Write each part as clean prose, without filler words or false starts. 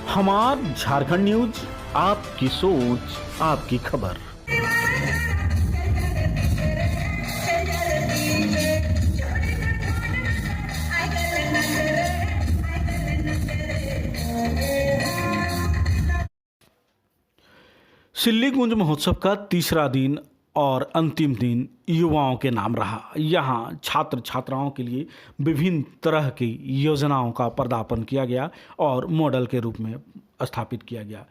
हमार झारखंड न्यूज, आपकी सोच आपकी खबर। सिल्ली गुंज महोत्सव का तीसरा दिन और अंतिम दिन युवाओं के नाम रहा। यहाँ छात्र छात्राओं के लिए विभिन्न तरह की योजनाओं का पदार्पण किया गया और मॉडल के रूप में स्थापित किया गया।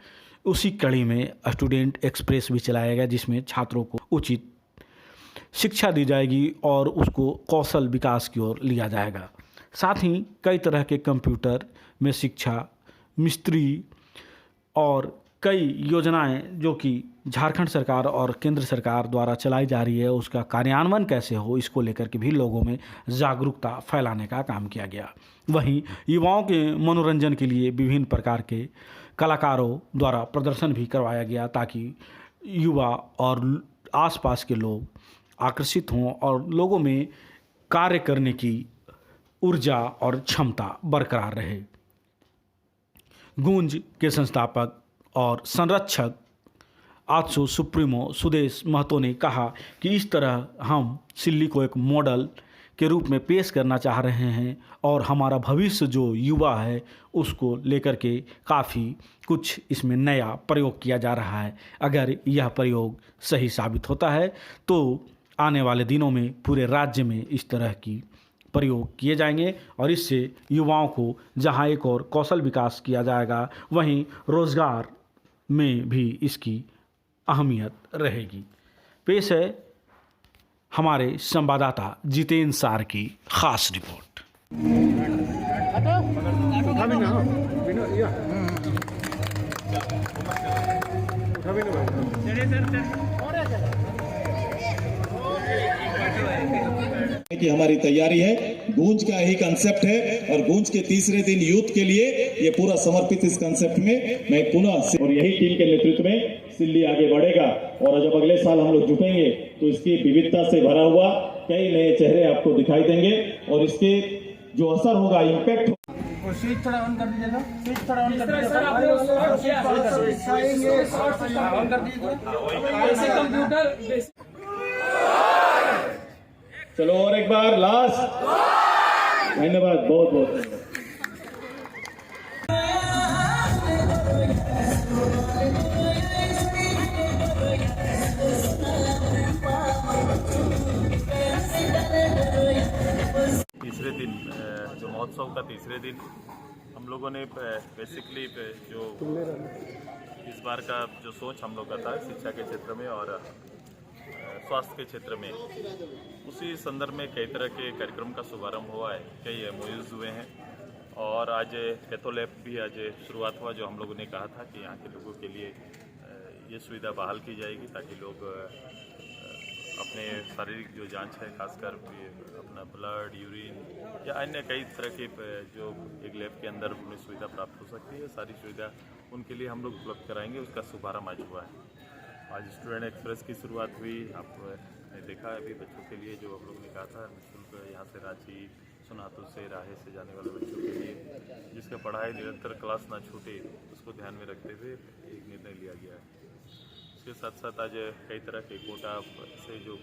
उसी कड़ी में स्टूडेंट एक्सप्रेस भी चलाया गया, जिसमें छात्रों को उचित शिक्षा दी जाएगी और उसको कौशल विकास की ओर लिया जाएगा। साथ ही कई तरह के कंप्यूटर में शिक्षा, मिस्त्री और कई योजनाएं जो कि झारखंड सरकार और केंद्र सरकार द्वारा चलाई जा रही है, उसका कार्यान्वयन कैसे हो, इसको लेकर के भी लोगों में जागरूकता फैलाने का काम किया गया। वहीं युवाओं के मनोरंजन के लिए विभिन्न प्रकार के कलाकारों द्वारा प्रदर्शन भी करवाया गया, ताकि युवा और आसपास के लोग आकर्षित हों और लोगों में कार्य करने की ऊर्जा और क्षमता बरकरार रहे। गूंज के संस्थापक और संरक्षक आजसू सुप्रीमो सुदेश महतो ने कहा कि इस तरह हम सिल्ली को एक मॉडल के रूप में पेश करना चाह रहे हैं और हमारा भविष्य जो युवा है उसको लेकर के काफ़ी कुछ इसमें नया प्रयोग किया जा रहा है। अगर यह प्रयोग सही साबित होता है तो आने वाले दिनों में पूरे राज्य में इस तरह की प्रयोग किए जाएंगे और इससे युवाओं को जहां एक और कौशल विकास किया जाएगा, वहीं रोजगार में भी इसकी अहमियत रहेगी। पेश है हमारे संवाददाता जितेंद्र सार की खास रिपोर्ट। की हमारी तैयारी है। गूंज का यही कंसेप्ट है और गूंज के तीसरे दिन यूथ के लिए ये पूरा समर्पित इस कंसेप्ट में मैं पुनः और यही टीम के नेतृत्व में सिल्ली आगे बढ़ेगा और जब अगले साल हम लोग जुटेंगे तो इसकी विविधता से भरा हुआ कई नए चेहरे आपको दिखाई देंगे और इसके जो असर होगा, इम्पैक्ट स्विच थोड़ा ऑन कर दीजिएगा, स्विच थोड़ा ऑन कर दीजिएगा, ऑन कर दीजिए कंप्यूटर। चलो और एक बार लास्ट। धन्यवाद, बहुत बहुत धन्यवाद। तीसरे दिन जो महोत्सव का तीसरे दिन हम लोगों ने बेसिकली जो इस बार का जो सोच हम लोग का था शिक्षा के क्षेत्र में और स्वास्थ्य के क्षेत्र में, उसी संदर्भ में कई तरह के कार्यक्रम का शुभारंभ हुआ है, कई एमओयूज हुए हैं और आज कैथोलैब भी आज शुरुआत हुआ, जो हम लोगों ने कहा था कि यहाँ के लोगों के लिए ये सुविधा बहाल की जाएगी ताकि लोग अपने शारीरिक जो जांच है, खासकर अपना ब्लड, यूरिन या अन्य कई तरह के जो एक लैब के अंदर उन्हें सुविधा प्राप्त हो सकती है, सारी सुविधा उनके लिए हम लोग उपलब्ध कराएंगे। उसका शुभारंभ आज हुआ है। आज स्टूडेंट एक्सप्रेस की शुरुआत हुई। आपने देखा है अभी बच्चों के लिए जो हम लोग ने कहा था निःशुल्क यहाँ से रांची, सोनातु से, राहे से जाने वाले बच्चों के लिए जिसका पढ़ाई निरंतर क्लास ना छूटे, उसको ध्यान में रखते हुए एक निर्णय लिया गया है। इसके साथ साथ आज कई तरह के कोटा से जो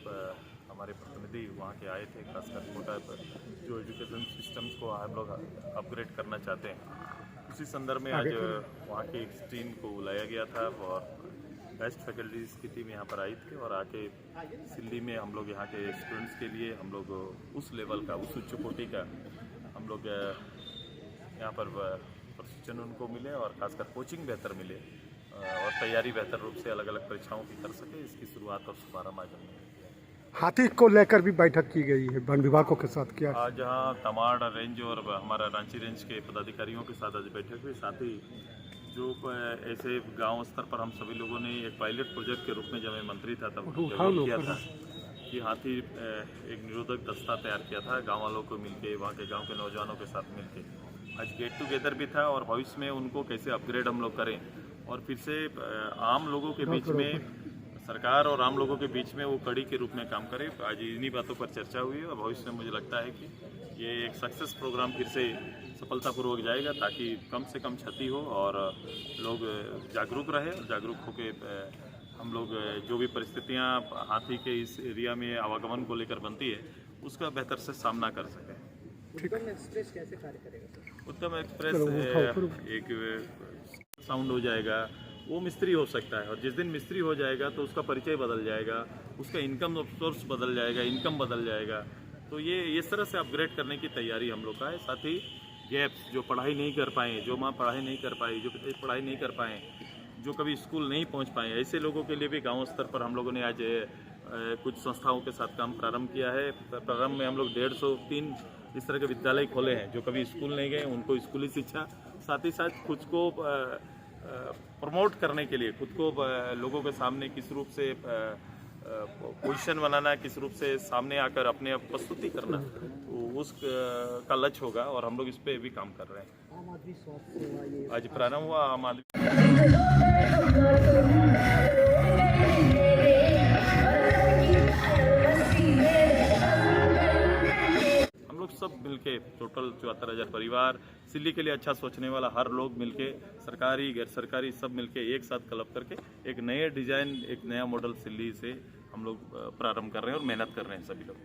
हमारे प्रतिनिधि वहाँ के आए थे, खासकर कोटा जो एजुकेशन सिस्टम्स को हम लोग अपग्रेड करना चाहते हैं, उसी संदर्भ में आज वहाँ की एक टीम को बुलाया गया था और बेस्ट फैकल्टीज़ की टीम यहाँ पर आई थी और आके सिल्ली में हम लोग यहाँ के स्टूडेंट्स के लिए हम लोग उस लेवल का, उस उच्च कोटि का हम लोग यहाँ पर प्रशिक्षण उनको मिले और खासकर कोचिंग बेहतर मिले और तैयारी बेहतर रूप से अलग अलग परीक्षाओं की कर सके, इसकी शुरुआत और शुभारंभ आज हमने किया। हाथी को लेकर भी बैठक की गई है वन विभागों के साथ, क्या आज यहाँ तमाड़ रेंज और हमारा रांची रेंज के पदाधिकारियों के साथ आज बैठक हुई। साथ ही जो ऐसे गांव स्तर पर हम सभी लोगों ने एक पायलट प्रोजेक्ट के रूप में, जब मैं मंत्री था तब डेवलप किया था कि हाथी एक निरोधक दस्ता तैयार किया था गांव वालों को मिलके, वहाँ के गांव के नौजवानों के साथ मिलके। आज गेट टुगेदर भी था और भविष्य में उनको कैसे अपग्रेड हम लोग करें और फिर से आम लोगों के बीच में, सरकार और आम लोगों के बीच में वो कड़ी के रूप में काम करें। आज इन्हीं बातों पर चर्चा हुई है और भविष्य में मुझे लगता है कि ये एक सक्सेस प्रोग्राम फिर से सफलतापूर्वक जाएगा ताकि कम से कम क्षति हो और लोग जागरूक रहे और जागरूक होकर हम लोग जो भी परिस्थितियां हाथी के इस एरिया में आवागमन को लेकर बनती है उसका बेहतर से सामना कर सकें। उत्तम एक्सप्रेस कैसे कार्य करेगा? उत्तम एक्सप्रेस एक साउंड हो जाएगा, वो मिस्त्री हो सकता है और जिस दिन मिस्त्री हो जाएगा तो उसका परिचय बदल जाएगा, उसका इनकम सोर्स बदल जाएगा, इनकम बदल जाएगा। तो ये इस तरह से अपग्रेड करने की तैयारी हम लोग का है। साथ ही गैप्स जो पढ़ाई नहीं कर पाए, जो माँ पढ़ाई नहीं कर पाई, जो पढ़ाई नहीं कर पाए, जो कभी स्कूल नहीं पहुंच पाए, ऐसे लोगों के लिए भी गांव स्तर पर हम लोगों ने आज कुछ संस्थाओं के साथ काम प्रारंभ किया है। प्रारंभ में हम लोग 150-3 इस तरह के विद्यालय खोले हैं जो कभी स्कूल नहीं गए, उनको स्कूली शिक्षा, साथ ही साथ खुद को प्रमोट करने के लिए, खुद को लोगों के सामने किस रूप से पोजीशन बनाना, किस रूप से सामने आकर अपने आप प्रस्तुति करना, उस का लक्ष्य होगा और हम लोग इस पे भी काम कर रहे हैं। आम आदमी स्वास्थ्य सेवा ये आज प्रारंभ हुआ आम आदमी। हम लोग सब मिलके टोटल 74,000 परिवार, सिल्ली के लिए अच्छा सोचने वाला हर लोग मिलके, सरकारी गैर सरकारी सब मिलके एक साथ क्लब करके एक नए डिजाइन, एक नया मॉडल सिल्ली से हम लोग प्रारंभ कर रहे हैं और मेहनत कर रहे हैं सभी लोग।